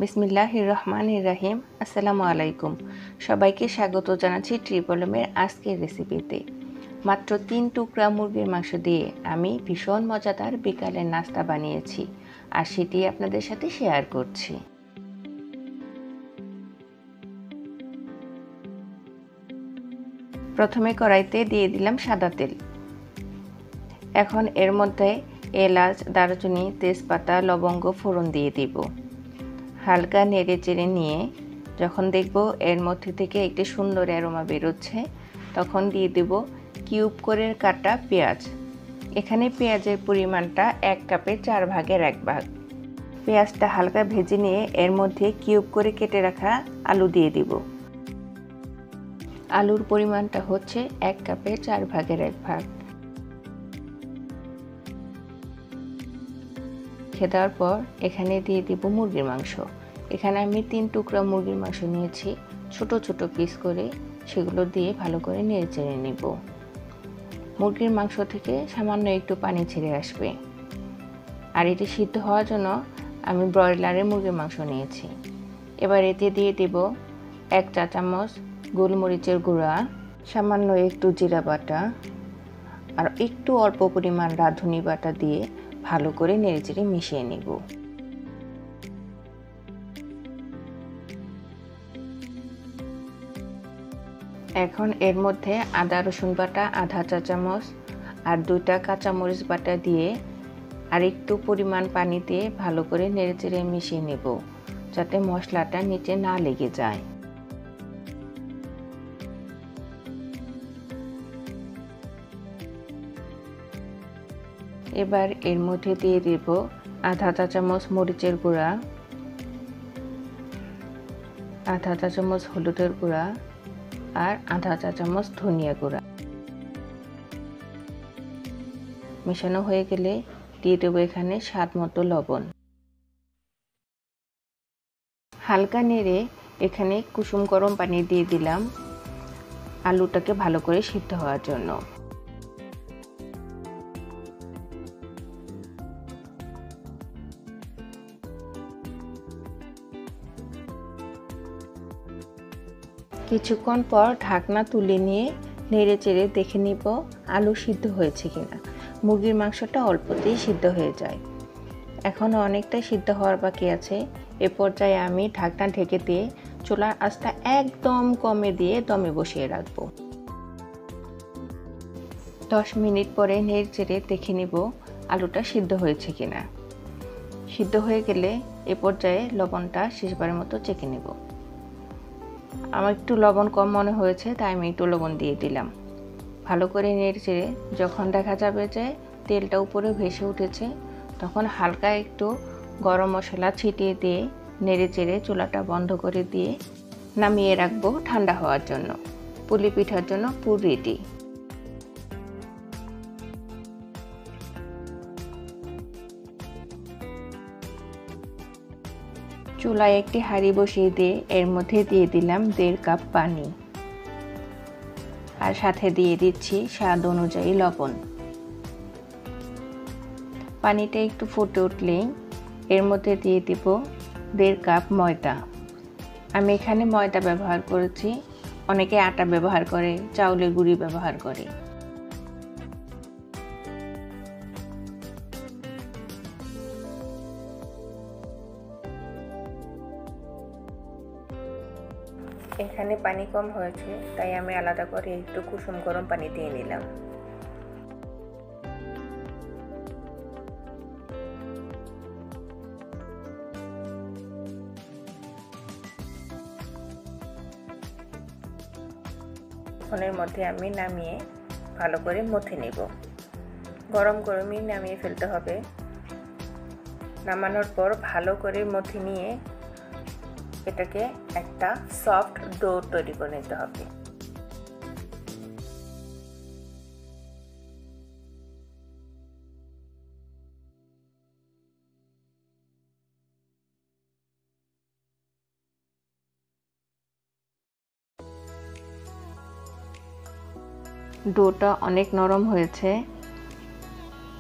বিসমিল্লাহির রহমানির রহিম। আসসালামু আলাইকুম। সবাইকে স্বাগত জানাচ্ছি ট্রিপলমের আজকের রেসিপিতে। মাত্র 3 টুকরা মুরগির মাংস দিয়ে আমি ভীষণ মজাদার বিকালের নাস্তা বানিয়েছি, আর সেটি আপনাদের সাথে শেয়ার করছি। প্রথমে কড়াইতে দিয়ে দিলাম সাদা তেল। এখন এর মধ্যে এলাচ, দারুচিনি, তেজপাতা, লবঙ্গ ফোড়ন দিয়ে দিব। হালকা নেড়ে চেড়ে নিয়ে যখন দেখব এর মধ্যে থেকে একটি সুন্দর অ্যারোমা বেরোচ্ছে, তখন দিয়ে দেব কিউব করে কাটা পেঁয়াজ। এখানে পেঁয়াজের পরিমাণটা 1 কাপের 4 ভাগের 1 ভাগ। পেঁয়াজটা হালকা ভেজে নিয়ে এর মধ্যে কিউব করে কেটে রাখা আলু দিয়ে দিব। আলুর পরিমাণটা হচ্ছে 1 কাপের 4 ভাগের 1 ভাগ। দেওয়ার পর এখানে দিয়ে দিব মুরগির মাংস। এখানে আমি 3 টুকরা মুরগির মাংস নিয়েছি, ছোট ছোট পিস করে সেগুলো দিয়ে ভালো করে নেড়ে চেড়ে নেব। মুরগির মাংস থেকে সামান্য একটু পানি ছেড়ে আসবে, আর এটি সিদ্ধ হওয়ার জন্য আমি ব্রয়লারের মুরগির মাংস নিয়েছি। এবার এতে দিয়ে দেব 1 চা চামচ গোলমরিচের গুঁড়া, সামান্য একটু জিরা বাটা আর একটু অল্প পরিমাণ রাঁধুনি বাটা দিয়ে ভালো করে নেড়েচেড়ে মিশিয়ে নেব। এখন এর মধ্যে আদা রসুন বাটা আধা চা চামচ আর 2টা কাঁচামরিচ বাটা দিয়ে আর একটু পরিমাণ পানি দিয়ে ভালো করে নেড়েচেড়ে মিশিয়ে নেব, যাতে মশলাটা নিচে না লেগে যায়। এবার এর মধ্যে দিয়ে দেব আধা চা চামচ মরিচের গুঁড়া, আধা চা চামচ হলুদের গুঁড়া আর আধা চা চামচ ধনিয়া গুঁড়া। মেশানো হয়ে গেলে দিয়ে দেবো এখানে স্বাদ মতো লবণ। হালকা নেড়ে এখানে কুসুম গরম পানি দিয়ে দিলাম আলুটাকে ভালো করে সিদ্ধ হওয়ার জন্য। কিছুক্ষণ পর ঢাকনা তুলে নিয়ে নেড়ে চেড়ে দেখে নিব আলু সিদ্ধ হয়েছে কিনা। মুরগির মাংসটা অল্পতেই সিদ্ধ হয়ে যায়, এখনও অনেকটাই সিদ্ধ হওয়ার বাকি আছে। এ পর্যায়ে আমি ঢাকনা ঢেকে দিয়ে চুলার আঁচটা একদম কমে দিয়ে দমে বসিয়ে রাখবো। 10 মিনিট পরে নেড়ে চেড়ে দেখে নিব আলুটা সিদ্ধ হয়েছে কিনা। সিদ্ধ হয়ে গেলে এ পর্যায়ে লবণটা শেষবারের মতো চেখে নেব। আমার একটু লবণ কম মনে হয়েছে, তাই আমি একটু লবণ দিয়ে দিলাম। ভালো করে নেড়ে চেড়ে যখন দেখা যাবে যে তেলটা উপরে ভেসে উঠেছে, তখন হালকা একটু গরম মশলা ছিটিয়ে দিয়ে নেড়ে চেড়ে চুলাটা বন্ধ করে দিয়ে নামিয়ে রাখবো ঠান্ডা হওয়ার জন্য। পুলি পিঠার জন্য পুর রেডি। চুলায় একটি হাঁড়ি বসিয়ে দিয়ে এর মধ্যে দিয়ে দিলাম 1.5 কাপ পানি, আর সাথে দিয়ে দিচ্ছি স্বাদ অনুযায়ী লবণ। পানিটা একটু ফুটে উঠলেই এর মধ্যে দিয়ে দিব 1.5 কাপ ময়দা। আমি এখানে ময়দা ব্যবহার করেছি, অনেকে আটা ব্যবহার করে, চাউলের গুঁড়ি ব্যবহার করে। এখানে পানি কম হয়েছে, তাই আমি আলাদা করে একটু কুসুম গরম পানি দিয়ে নিলাম। এর মধ্যে আমি নামিয়ে ভালো করে মথে নেব। গরম গরমই নামিয়ে ফেলতে হবে। নামানোর পর ভালো করে মথে নিয়ে এটাকে একটা সফট ডো তৈরি করে নিতে হবে। ডোটা অনেক নরম হয়েছে।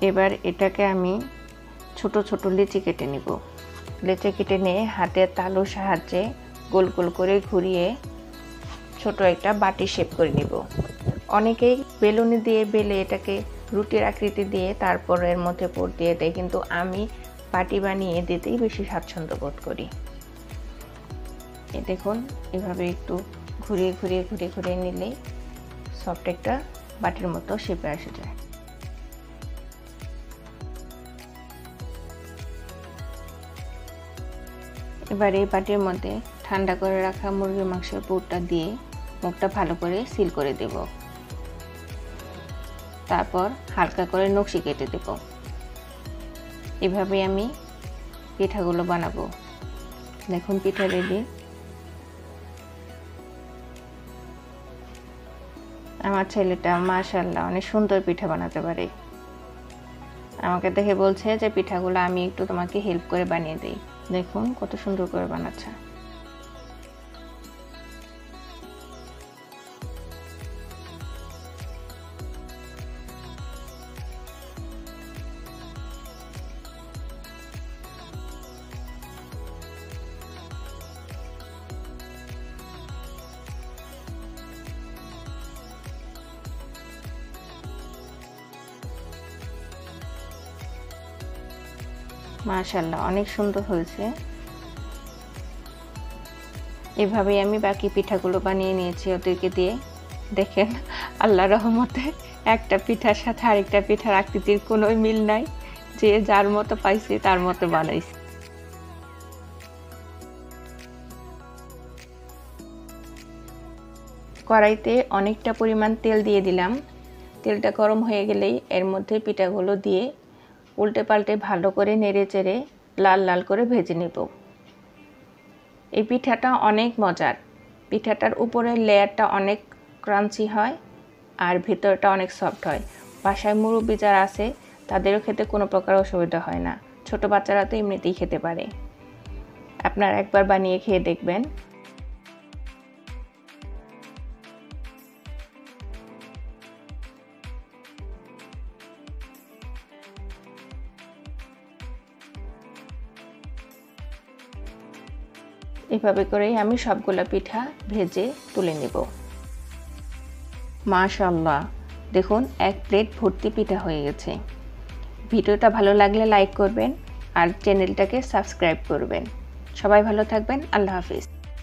এবার এটাকে আমি ছোট ছোট লিচি কেটে নিব। লেচি কেটে নিয়ে হাতের তালুর সাহায্যে গোল গোল করে ঘুরিয়ে ছোট একটা বাটি শেপ করে নিব। অনেকেই বেলুনি দিয়ে বেলে এটাকে রুটির আকৃতি দিয়ে তারপর এর মধ্যে পুর দিয়ে দেয়, কিন্তু আমি বাটি বানিয়ে দিতেই বেশি স্বাচ্ছন্দ্য বোধ করি। দেখুন এভাবে একটু ঘুরিয়ে ঘুরিয়ে ঘুরিয়ে ঘুরিয়ে নিলেই সফট একটা বাটির মতো শেপে আসে যায়। এবার এই বাটির মধ্যে ঠান্ডা করে রাখা মুরগির মাংসের পুরটা দিয়ে মুখটা ভালো করে সিল করে দেব। তারপর হালকা করে নকশি কেটে দেব। এভাবে আমি পিঠাগুলো বানাবো। দেখুন পিঠা রেডি। আমার ছেলেটা মাশাআল্লাহ অনেক সুন্দর পিঠা বানাতে পারে। আমাকে দেখে বলছে যে পিঠাগুলো আমি একটু তোমাকে হেল্প করে বানিয়ে দেই। দেখুন কত সুন্দর করে বানাচ্ছে। মাশাআল্লাহ অনেক সুন্দর হয়েছে। এভাবেই আমি বাকি পিঠাগুলো বানিয়ে নিয়েছি ওদেরকে দিয়ে। দেখেন আল্লাহর রহমতে একটা পিঠার সাথে আরেকটা পিঠার আকৃতির কোনো মিল নাই, যে যার মতো পাইছে তার মতো বানাইছে। কড়াইতে অনেকটা পরিমাণ তেল দিয়ে দিলাম। তেলটা গরম হয়ে গেলেই এর মধ্যে পিঠাগুলো দিয়ে উল্টে পাল্টে ভালো করে নেড়ে চেড়ে লাল লাল করে ভেজে নেব। এই পিঠাটা অনেক মজার। পিঠাটার উপরের লেয়ারটা অনেক ক্রাঞ্চি হয় আর ভিতরটা অনেক সফট হয়। বাসায় মুরব্বি যারা আছে তাদেরও খেতে কোনো প্রকার অসুবিধা হয় না। ছোট বাচ্চারা তো এমনিতেই খেতে পারে। আপনারা একবার বানিয়ে খেয়ে দেখবেন। এভাবে করেই আমি সবগুলা পিঠা ভেজে তুলে নেব। মাশাআল্লাহ দেখুন এক প্লেট ভর্তি পিঠা হয়ে গেছে। ভিডিওটা ভালো লাগলে লাইক করবেন আর চ্যানেলটাকে সাবস্ক্রাইব করবেন। সবাই ভালো থাকবেন। আল্লাহ হাফিজ।